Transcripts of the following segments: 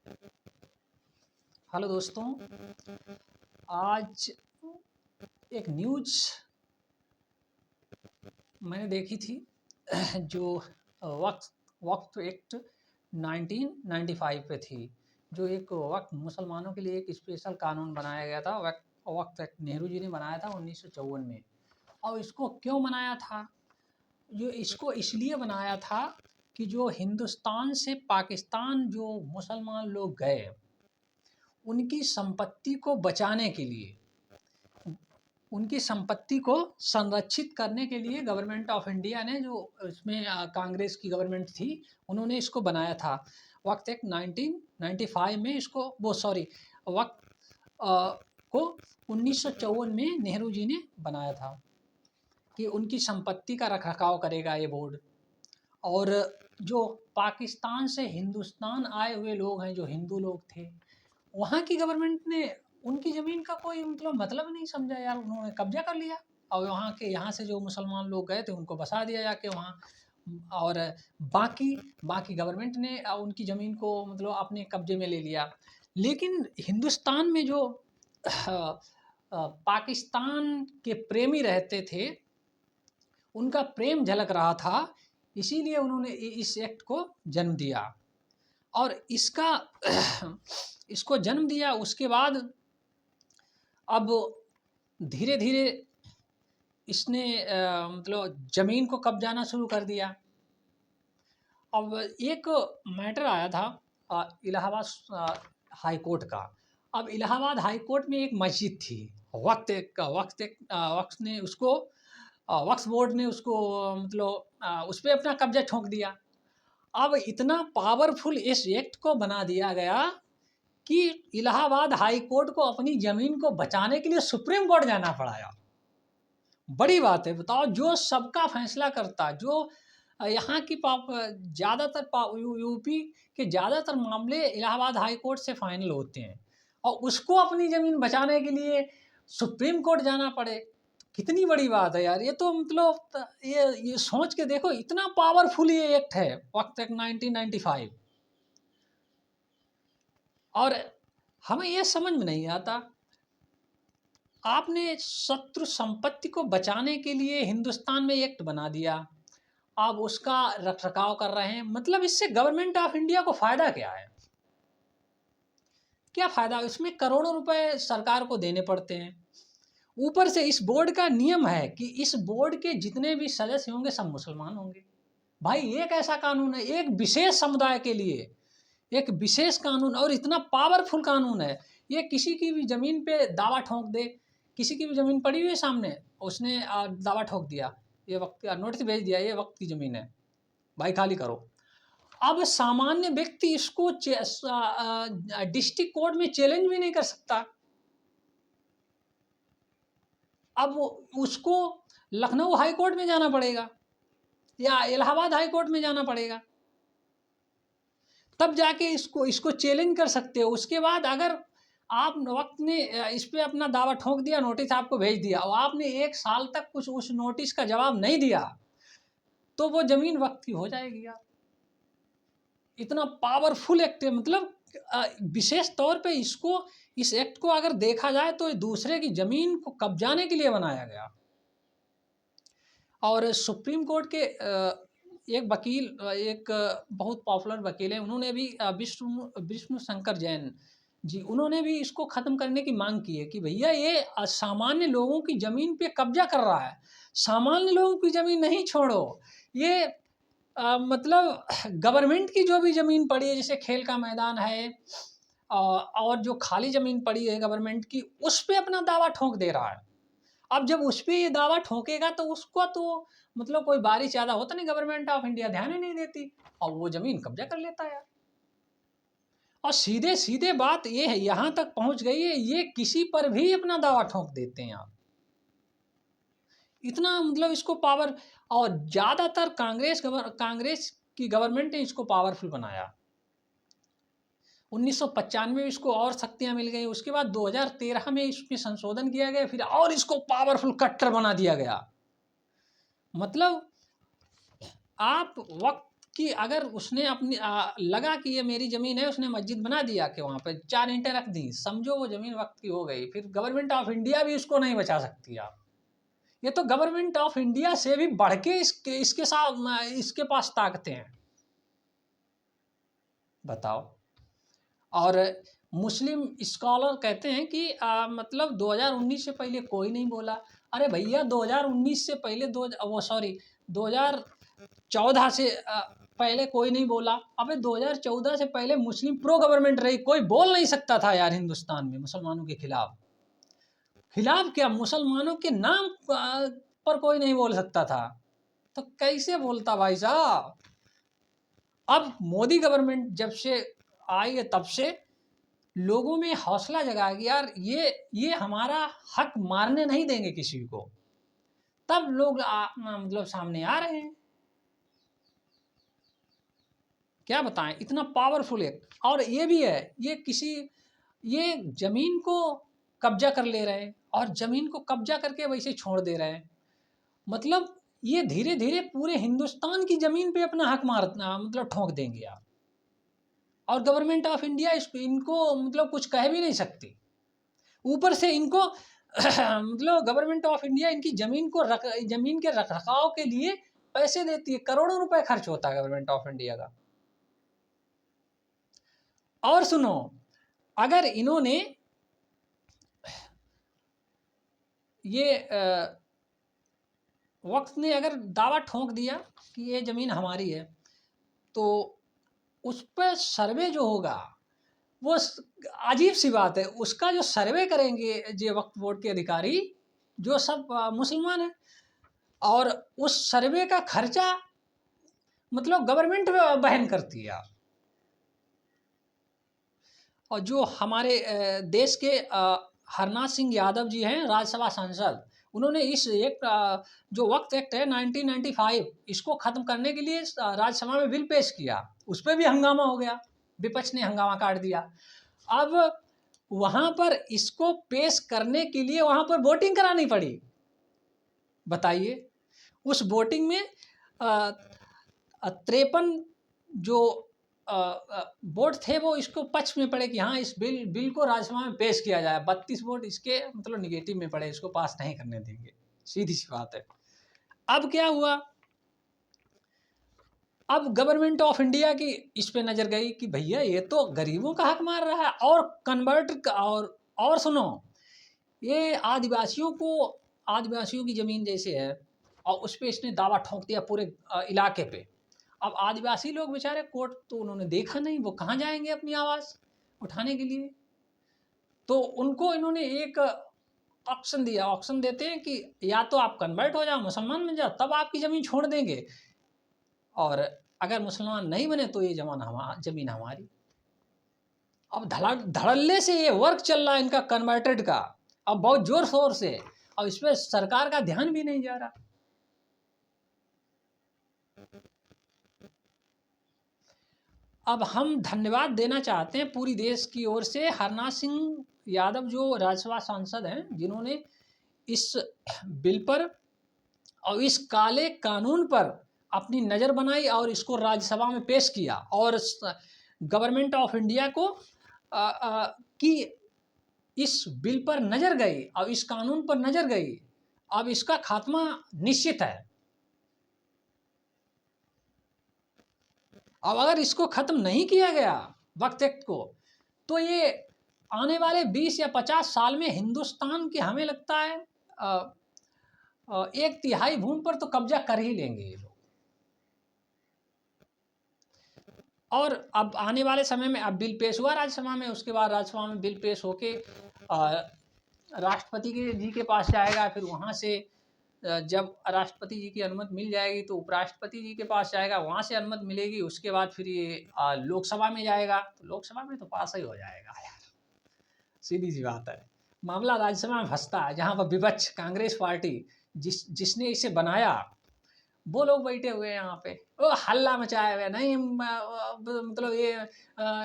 Hello दोस्तों, आज एक न्यूज़ मैंने देखी थी जो वक्फ वक्फ एक्ट 1995 पे थी। जो एक वक्फ मुसलमानों के लिए एक स्पेशल कानून बनाया गया था। वक्फ वक्फ एक्ट नेहरू जी ने बनाया था 1954 में। और इसको क्यों बनाया था? जो इसको इसलिए बनाया था कि जो हिंदुस्तान से पाकिस्तान जो मुसलमान लोग गए, उनकी संपत्ति को बचाने के लिए, उनकी संपत्ति को संरक्षित करने के लिए गवर्नमेंट ऑफ इंडिया ने, जो इसमें कांग्रेस की गवर्नमेंट थी, उन्होंने इसको बनाया था। वक्त एक 1995 में इसको वक्त को 1954 में नेहरू जी ने बनाया था कि उनकी संपत्ति का रखरखाव करेगा ये बोर्ड। और जो पाकिस्तान से हिंदुस्तान आए हुए लोग हैं, जो हिंदू लोग थे, वहाँ की गवर्नमेंट ने उनकी ज़मीन का कोई मतलब नहीं समझा यार। उन्होंने कब्जा कर लिया और यहाँ से जो मुसलमान लोग गए थे उनको बसा दिया जाके वहाँ। और बाकी गवर्नमेंट ने उनकी ज़मीन को अपने कब्जे में ले लिया। लेकिन हिंदुस्तान में जो पाकिस्तान के प्रेमी रहते थे, उनका प्रेम झलक रहा था, इसीलिए उन्होंने इस एक्ट को जन्म दिया। और इसको जन्म दिया। उसके बाद अब धीरे धीरे इसने ज़मीन को कब्जाना शुरू कर दिया। अब एक मैटर आया था इलाहाबाद हाई कोर्ट का। अब इलाहाबाद हाई कोर्ट में एक मस्जिद थी। वक्त ने उसको वक्फ बोर्ड ने उसको उस पर अपना कब्जा ठोंक दिया। अब इतना पावरफुल इस एक्ट को बना दिया गया कि इलाहाबाद हाई कोर्ट को अपनी ज़मीन को बचाने के लिए सुप्रीम कोर्ट जाना पड़ा यार। बड़ी बात है, बताओ। जो सबका फैसला करता, जो यहाँ की ज़्यादातर यूपी के ज़्यादातर मामले इलाहाबाद हाई कोर्ट से फाइनल होते हैं, और उसको अपनी ज़मीन बचाने के लिए सुप्रीम कोर्ट जाना पड़े, कितनी बड़ी बात है यार। ये तो ये सोच के देखो, इतना पावरफुल ये एक्ट है, वक्त एक्ट 1995। और हमें ये समझ में नहीं आता, आपने शत्रु संपत्ति को बचाने के लिए हिंदुस्तान में एक्ट बना दिया, आप उसका रखरखाव कर रहे हैं। मतलब इससे गवर्नमेंट ऑफ इंडिया को फायदा क्या है? क्या फायदा? इसमें करोड़ों रुपए सरकार को देने पड़ते हैं। ऊपर से इस बोर्ड का नियम है कि इस बोर्ड के जितने भी सदस्य होंगे सब मुसलमान होंगे। भाई, एक ऐसा कानून है एक विशेष समुदाय के लिए, एक विशेष कानून, और इतना पावरफुल कानून है। ये किसी की भी ज़मीन पे दावा ठोक दे। किसी की भी ज़मीन पड़ी हुई है सामने, उसने दावा ठोक दिया, ये वक्त नोटिस भेज दिया, ये वक्त की ज़मीन है, भाई खाली करो। अब सामान्य व्यक्ति इसको डिस्ट्रिक्ट कोर्ट में चैलेंज भी नहीं कर सकता। अब उसको लखनऊ हाई कोर्ट में जाना पड़ेगा या इलाहाबाद हाई कोर्ट में जाना पड़ेगा, तब जाके इसको चैलेंज कर सकते हो। उसके बाद अगर आप वक्त ने इस पे अपना दावा ठोक दिया, नोटिस आपको भेज दिया, और आपने 1 साल तक कुछ उस नोटिस का जवाब नहीं दिया, तो वो ज़मीन वक्त की हो जाएगी यार। इतना पावरफुल एक्ट है। विशेष तौर पे इस एक्ट को अगर देखा जाए तो दूसरे की ज़मीन को कब्जाने के लिए बनाया गया। और सुप्रीम कोर्ट के एक वकील, एक बहुत पॉपुलर वकील है, उन्होंने भी विष्णु शंकर जैन जी, उन्होंने भी इसको ख़त्म करने की मांग की है कि भैया ये सामान्य लोगों की ज़मीन पे कब्जा कर रहा है। सामान्य लोगों की ज़मीन नहीं छोड़ो, ये गवर्नमेंट की जो भी ज़मीन पड़ी है, जैसे खेल का मैदान है और जो खाली ज़मीन पड़ी है गवर्नमेंट की, उस पर अपना दावा ठोक दे रहा है। अब जब उस पर ये दावा ठोकेगा तो उसको तो कोई बारिश ज़्यादा होता नहीं, गवर्नमेंट ऑफ इंडिया ध्यान ही नहीं देती और वो ज़मीन कब्जा कर लेता है। और सीधे सीधे बात ये है, यहाँ तक पहुँच गई है, ये किसी पर भी अपना दावा ठोक देते हैं आप। इतना इसको पावर, और ज़्यादातर कांग्रेस की गवर्नमेंट ने इसको पावरफुल बनाया। 1995 में इसको और शक्तियाँ मिल गई। उसके बाद 2013 में इसमें संशोधन किया गया, फिर और इसको पावरफुल कट्टर बना दिया गया। आप वक्त कि अगर उसने अपनी लगा कि ये मेरी ज़मीन है, उसने मस्जिद बना दिया कि वहाँ पे 4 ईंटें रख दी, समझो वो ज़मीन वक़्त की हो गई, फिर गवर्नमेंट ऑफ इंडिया भी उसको नहीं बचा सकती आप। ये तो गवर्नमेंट ऑफ इंडिया से भी बढ़ के इसके साथ इसके पास ताकतें हैं, बताओ। और मुस्लिम स्कॉलर कहते हैं कि मतलब 2019 से पहले कोई नहीं बोला। अरे भैया 2019 से पहले 2014 से पहले कोई नहीं बोला। अबे 2014 से पहले मुस्लिम प्रो गवर्नमेंट रही, कोई बोल नहीं सकता था यार हिंदुस्तान में मुसलमानों के खिलाफ। खिलाफ क्या, मुसलमानों के नाम पर कोई नहीं बोल सकता था, तो कैसे बोलता भाई साहब। अब मोदी गवर्नमेंट जब से आई है तब से लोगों में हौसला जगा कि यार ये हमारा हक मारने नहीं देंगे किसी को, तब लोग मतलब सामने आ रहे हैं। क्या बताएं, इतना पावरफुल है। और ये भी है, ये जमीन को कब्जा कर ले रहे हैं और जमीन को कब्जा करके वैसे छोड़ दे रहे हैं। मतलब ये धीरे धीरे पूरे हिंदुस्तान की जमीन पे अपना हक मतलब ठोक देंगे आप। और गवर्नमेंट ऑफ इंडिया इनको मतलब कुछ कह भी नहीं सकती। ऊपर से इनको मतलब गवर्नमेंट ऑफ इंडिया इनकी जमीन के रखरखाव के लिए पैसे देती है, करोड़ों रुपए खर्च होता है गवर्नमेंट ऑफ इंडिया का। और सुनो, अगर इन्होंने ये वक्त ने अगर दावा ठोक दिया कि ये ज़मीन हमारी है, तो उस पर सर्वे जो होगा वो अजीब सी बात है, उसका जो सर्वे करेंगे जो वक्फ बोर्ड के अधिकारी जो सब मुसलमान हैं, और उस सर्वे का खर्चा मतलब गवर्नमेंट वहन करती है। और जो हमारे देश के हरनाथ सिंह यादव जी हैं राज्यसभा सांसद, उन्होंने इस जो वक्त एक्ट है 1995 इसको ख़त्म करने के लिए राज्यसभा में बिल पेश किया। उस पर भी हंगामा हो गया, विपक्ष ने हंगामा काट दिया। अब वहाँ पर इसको पेश करने के लिए वहाँ पर वोटिंग करानी पड़ी। बताइए, उस वोटिंग में 53 जो वोट थे वो इसको पक्ष में पड़े कि हाँ इस बिल को राज्यसभा में पेश किया जाए। 32 वोट इसके मतलब निगेटिव में पड़े, इसको पास नहीं करने देंगे। सीधी सी बात है। अब क्या हुआ, अब गवर्नमेंट ऑफ इंडिया की इस पे नज़र गई कि भैया ये तो गरीबों का हक मार रहा है और कन्वर्ट और सुनो, ये आदिवासियों की ज़मीन जैसे है और उस पर इसने दावा ठोक दिया पूरे इलाके पे। अब आदिवासी लोग बेचारे कोर्ट तो उन्होंने देखा नहीं, वो कहाँ जाएंगे अपनी आवाज़ उठाने के लिए। तो उनको इन्होंने एक ऑप्शन दिया, ऑप्शन देते हैं कि या तो आप कन्वर्ट हो जाओ, मुसलमान बन जाओ, तब आपकी ज़मीन छोड़ देंगे, और अगर मुसलमान नहीं बने तो ये ज़मीन हमारी। अब धड़ल्ले से ये वर्क चल रहा है इनका कन्वर्टेड का, अब बहुत जोर शोर से, और इस पर सरकार का ध्यान भी नहीं जा रहा। अब हम धन्यवाद देना चाहते हैं पूरी देश की ओर से हरनाथ सिंह यादव जो राज्यसभा सांसद हैं, जिन्होंने इस बिल पर और इस काले कानून पर अपनी नज़र बनाई और इसको राज्यसभा में पेश किया, और गवर्नमेंट ऑफ इंडिया को कि इस बिल पर नज़र गई और इस कानून पर नज़र गई, अब इसका खात्मा निश्चित है। अब अगर इसको ख़त्म नहीं किया गया वक्त एक्ट को, तो ये आने वाले 20 या 50 साल में हिंदुस्तान के हमें लगता है 1/3 भूमि पर तो कब्जा कर ही लेंगे ये लोग। और अब आने वाले समय में अब बिल पेश हुआ राज्यसभा में, उसके बाद राज्यसभा में बिल पेश होके राष्ट्रपति जी के पास जाएगा, फिर वहाँ से जब राष्ट्रपति जी की अनुमति मिल जाएगी तो उपराष्ट्रपति जी के पास जाएगा, वहाँ से अनुमति मिलेगी, उसके बाद फिर ये लोकसभा में जाएगा, तो लोकसभा में तो पास ही हो जाएगा यार, सीधी सी बात है। मामला राज्यसभा में फंसता है, जहाँ पर विपक्ष कांग्रेस पार्टी जिसने इसे बनाया वो लोग बैठे हुए हैं यहाँ पे, वो हल्ला मचाए हुए, नहीं मतलब ये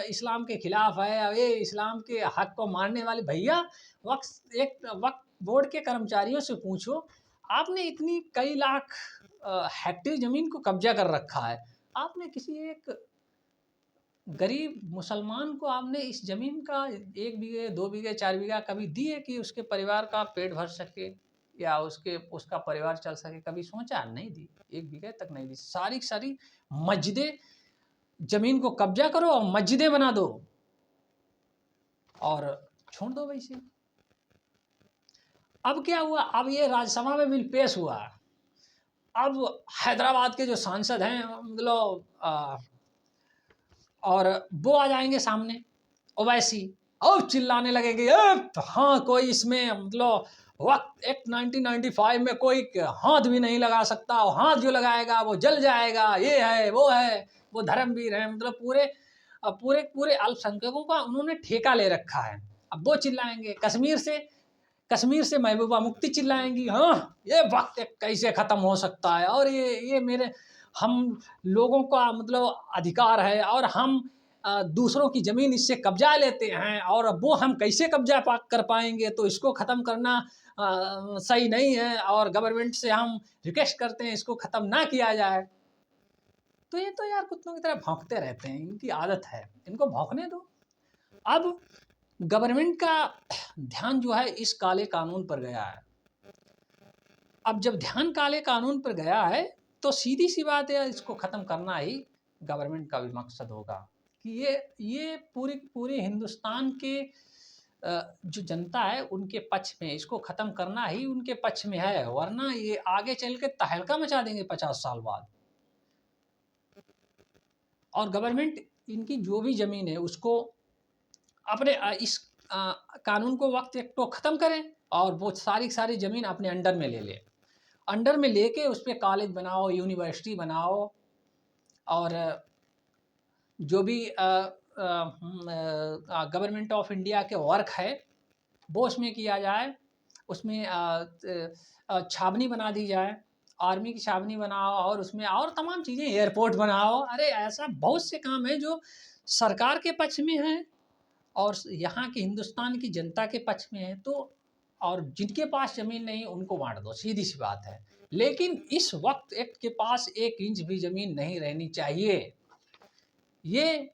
इस्लाम के खिलाफ है, ये इस्लाम के हक को मारने वाले। भैया वक्त बोर्ड के कर्मचारियों से पूछो, आपने इतनी कई लाख हेक्टेयर ज़मीन को कब्जा कर रखा है, आपने किसी एक गरीब मुसलमान को आपने इस ज़मीन का 1 बीघे, 2 बीघे, 4 बीघा कभी दिए कि उसके परिवार का पेट भर सके या उसका परिवार चल सके? कभी सोचा? नहीं दी, 1 बीघे तक नहीं दी। सारी की सारी मस्जिदें, ज़मीन को कब्ज़ा करो और मस्जिदें बना दो और छोड़ दो वैसे। अब क्या हुआ? अब ये राज्यसभा में बिल पेश हुआ। अब हैदराबाद के जो सांसद हैं मतलब और वो आ जाएंगे सामने ओवैसी, और चिल्लाने लगेंगे हाँ कोई इसमें मतलब वक्त एक्ट 1995 में कोई हाथ भी नहीं लगा सकता, और हाथ जो लगाएगा वो जल जाएगा, ये है वो है, वो धर्मवीर है। मतलब पूरे पूरे अल्पसंख्यकों का उन्होंने ठेका ले रखा है। अब वो चिल्लाएंगे, कश्मीर से महबूबा मुफ्ती चिल्लाएंगी हाँ ये वक्त कैसे ख़त्म हो सकता है, और ये मेरे हम लोगों का मतलब अधिकार है, और हम दूसरों की ज़मीन इससे कब्जा लेते हैं, और वो हम कैसे कब्जा कर पाएंगे, तो इसको ख़त्म करना सही नहीं है, और गवर्नमेंट से हम रिक्वेस्ट करते हैं इसको ख़त्म ना किया जाए। तो ये तो यार कुत्तों की तरह भौंकते रहते हैं, इनकी आदत है, इनको भौंकने दो। अब गवर्नमेंट का ध्यान जो है इस काले कानून पर गया है। अब जब ध्यान काले कानून पर गया है तो सीधी सी बात है, इसको ख़त्म करना ही गवर्नमेंट का भी मकसद होगा कि ये पूरे हिंदुस्तान के जो जनता है उनके पक्ष में, इसको ख़त्म करना ही उनके पक्ष में है, वरना ये आगे चल के तहलका मचा देंगे 50 साल बाद। और गवर्नमेंट इनकी जो भी ज़मीन है उसको अपने इस कानून को वक्त एक तो ख़त्म करें, और वो सारी ज़मीन अपने अंडर में ले ले, अंडर में लेके उस पर कॉलेज बनाओ, यूनिवर्सिटी बनाओ, और जो भी गवर्नमेंट ऑफ इंडिया के वर्क है वो उसमें किया जाए, उसमें छावनी बना दी जाए, आर्मी की छावनी बनाओ, और उसमें और तमाम चीज़ें, एयरपोर्ट बनाओ। अरे ऐसा बहुत से काम है जो सरकार के पक्ष में है और यहाँ की हिंदुस्तान की जनता के पक्ष में है। तो और जिनके पास ज़मीन नहीं उनको बांट दो, सीधी सी बात है। लेकिन इस वक्त एक के पास 1 इंच भी ज़मीन नहीं रहनी चाहिए, ये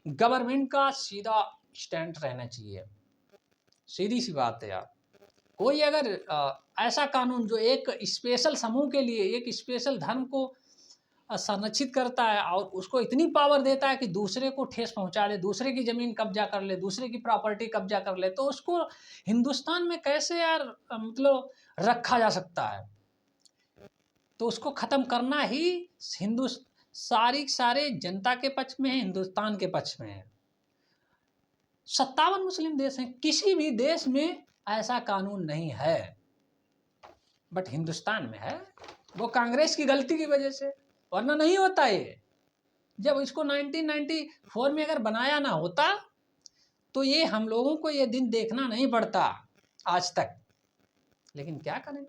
गवर्नमेंट का सीधा स्टैंड रहना चाहिए, सीधी सी बात है यार। कोई अगर ऐसा कानून जो एक स्पेशल समूह के लिए, एक स्पेशल धर्म को संरक्षित करता है और उसको इतनी पावर देता है कि दूसरे को ठेस पहुंचा ले, दूसरे की ज़मीन कब्जा कर ले, दूसरे की प्रॉपर्टी कब्जा कर ले, तो उसको हिंदुस्तान में कैसे यार मतलब रखा जा सकता है? तो उसको ख़त्म करना ही सारे जनता के पक्ष में है, हिंदुस्तान के पक्ष में है। 57 मुस्लिम देश हैं, किसी भी देश में ऐसा कानून नहीं है, बट हिंदुस्तान में है। वो कांग्रेस की गलती की वजह से, वरना नहीं होता ये। जब इसको 1994 में अगर बनाया ना होता तो ये हम लोगों को ये दिन देखना नहीं पड़ता आज तक। लेकिन क्या करें,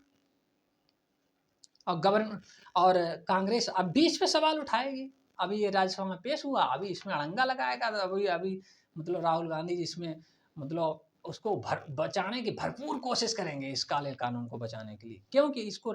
और कांग्रेस अब भी इस पे सवाल उठाएगी। अभी ये राज्यसभा में पेश हुआ, अभी इसमें अड़ंगा लगाएगा, तो अभी मतलब राहुल गांधी जी इसमें मतलब उसको बचाने की भरपूर कोशिश करेंगे, इस काले कानून को बचाने के लिए। क्योंकि इसको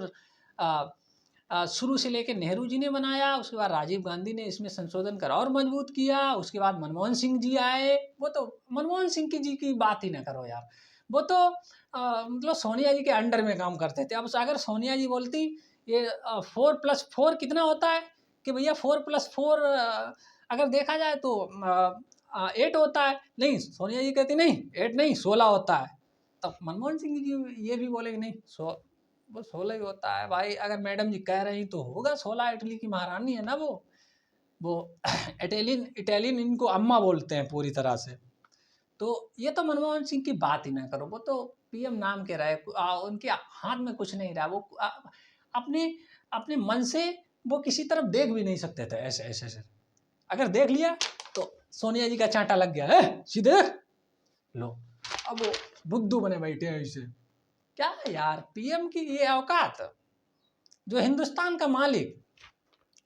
शुरू से लेकर नेहरू जी ने बनाया, उसके बाद राजीव गांधी ने इसमें संशोधन कर और मजबूत किया, उसके बाद मनमोहन सिंह जी आए। वो तो मनमोहन सिंह जी की बात ही ना करो यार, वो तो मतलब सोनिया जी के अंडर में काम करते थे। अब अगर सोनिया जी बोलती ये 4+4 कितना होता है, कि भैया 4+4 अगर देखा जाए तो 8 होता है, नहीं, सोनिया जी कहती नहीं 8 नहीं 16 होता है, तब मनमोहन सिंह जी ये भी बोलेंगे नहीं वो 16 ही होता है भाई। अगर मैडम जी कह रही तो होगा 16, इटली की महारानी है ना वो इटालियन इनको अम्मा बोलते हैं पूरी तरह से। तो ये तो मनमोहन सिंह की बात ही ना करो, वो तो पीएम नाम के रहे, उनके हाथ में कुछ नहीं रहा, वो अपने मन से वो किसी तरफ देख भी नहीं सकते थे, ऐसे अगर देख लिया तो सोनिया जी का चांटा लग गया है, सीधे लो, अब वो बुद्धू बने बैठे हैं। इसे क्या है यार, पीएम की ये औकात, जो हिंदुस्तान का मालिक,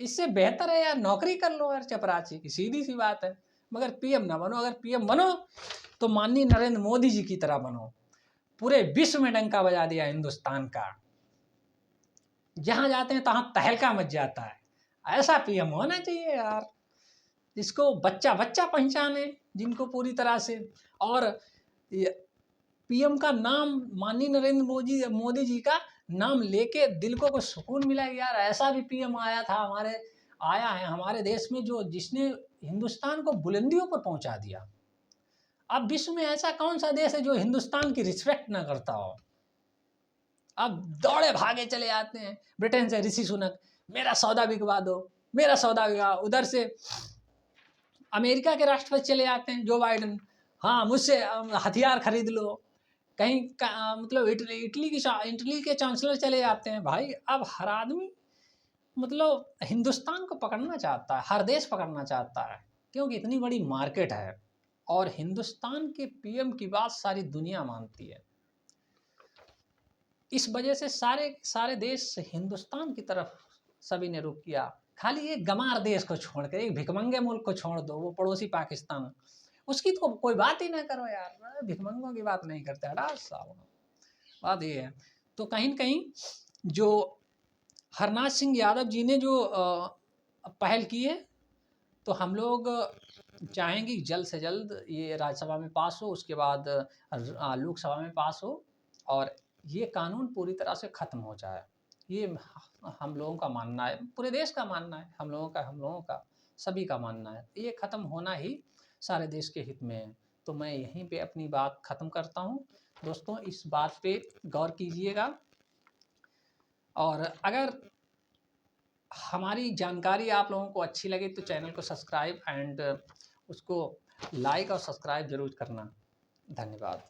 इससे बेहतर है यार नौकरी कर लो यार चपरासी की, सीधी सी बात है। मगर पीएम ना बनो, अगर पीएम बनो तो माननीय नरेंद्र मोदी जी की तरह बनो, पूरे विश्व में डंका बजा दिया हिंदुस्तान का, जहां जाते हैं तहां तहलका मच जाता है। ऐसा पीएम होना चाहिए यार, जिसको बच्चा बच्चा पहचाने, जिनको पूरी तरह से। और पीएम का नाम, माननीय नरेंद्र मोदी जी का नाम लेके दिल को सुकून मिला यार, ऐसा भी पीएम आया है हमारे देश में, जो जिसने हिंदुस्तान को बुलंदियों पर पहुंचा दिया। अब विश्व में ऐसा कौन सा देश है जो हिंदुस्तान की रिस्पेक्ट ना करता हो? अब दौड़े भागे चले आते हैं ब्रिटेन से ऋषि सुनक, मेरा सौदा बिकवा दो, मेरा सौदा बिकवा। उधर से अमेरिका के राष्ट्रपति चले आते हैं जो बाइडन, हाँ मुझसे हथियार खरीद लो। कहीं मतलब इटली के चांसलर चले जाते हैं। भाई अब हर आदमी मतलब हिंदुस्तान को पकड़ना चाहता है, हर देश पकड़ना चाहता है, क्योंकि इतनी बड़ी मार्केट है और हिंदुस्तान के पीएम की बात सारी दुनिया मानती है। इस वजह से सारे देश हिंदुस्तान की तरफ सभी ने रुख किया। खाली एक गंवार देश को छोड़कर, एक भिखमंगे मुल्क को छोड़ दो, वो पड़ोसी पाकिस्तान, उसकी तो कोई बात ही ना करो यार, भिखमंगों की बात नहीं करते। हटा साहब, बात ये है। तो कहीं न कहीं जो हरनाथ सिंह यादव जी ने जो पहल की है, तो हम लोग चाहेंगे जल्द से जल्द ये राज्यसभा में पास हो, उसके बाद लोकसभा में पास हो और ये कानून पूरी तरह से ख़त्म हो जाए। ये हम लोगों का मानना है, पूरे देश का मानना है, हम लोगों का सभी का मानना है। ये ख़त्म होना ही सारे देश के हित में है। तो मैं यहीं पे अपनी बात ख़त्म करता हूँ। दोस्तों, इस बात पे गौर कीजिएगा और अगर हमारी जानकारी आप लोगों को अच्छी लगे तो चैनल को सब्सक्राइब एंड उसको लाइक और सब्सक्राइब ज़रूर करना। धन्यवाद।